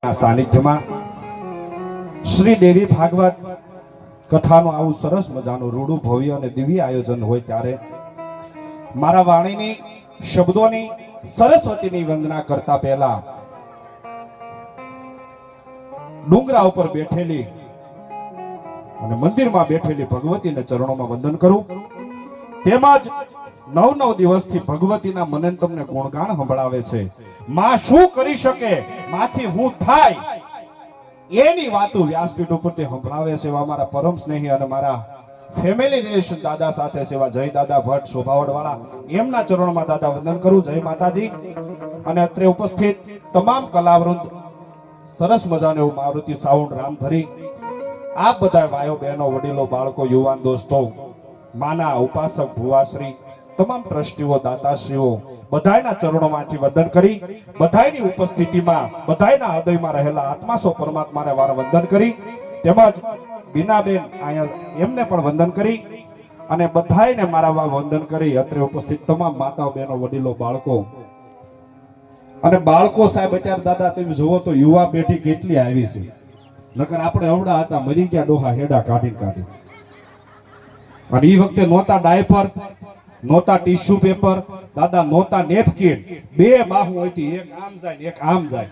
સાનિધ્યમાં શ્રી દેવી ભાગવત કથાનું આવું સરસ મજાનું રૂડું ભવ્ય અને દિવ્ય આયોજન હોય ત્યારે મારા વાણીની શબ્દોની સરસ્વતીની વંદના કરતા પહેલા ડુંગરા ઉપર બેઠેલી અને મંદિરમાં બેઠેલી ભગવતીને ચરણોમાં વંદન કરું. તેમજ 9 દિવસથી ભગવતીના મને તમને ગુણગાન સંભળાવે છે. માં શું કરી શકે, માંથી હું થાય એની વાતો વ્યાસપીઠ ઉપરથી સંભળાવે છે. એવા મારા પરમ સ્નેહી અને મારા ફેમિલી રિલેશન દાદા સાથે સેવા જય દાદા ભટ્ટ શોભાવડ વાળા એમના ચરણોમાં દાદા વંદન કરું. જય માતાજી. અને અત્રે ઉપસ્થિત તમામ કલાવૃંદ, સરસ મજાને એવું મારુતિ સાઉન્ડ, રામધરી, આપ બધા ભાઈઓ બહેનો, વડીલો, બાળકો, યુવાન દોસ્તો, માના ઉપાસક, ભુવાશ્રી, તમામ ટ્રસ્ટીઓ, દાતાશ્રીઓ બધાયના ચરણોમાંથી વંદન કરી, બધાયની ઉપસ્થિતિમાં, બધાયના હૃદયમાં રહેલા આત્મા સો પરમાત્માને વાર વંદન કરી, તેમજ બીનાબેન અહીંયા એમને પણ વંદન કરી અને બધાયને મારા વંદન કરી. અત્રે ઉપસ્થિત તમામ માતાઓ, બહેનો, વડીલો, બાળકો અને બાળકો સાહેબ અત્યારે દાદા તમે જુઓ તો યુવા પેઢી કેટલી આવી છે. નકર આપણે અવડા હતા મરી ગયા ડોહા હેડા કાઢી અને એ વખતે નહોતા ડાયપર, નહોતા ટીશ્યુ પેપર, દાદા નહોતા નેપકિન. બે બાહુ હતી, એક આમ જાય ને એક આમ જાય.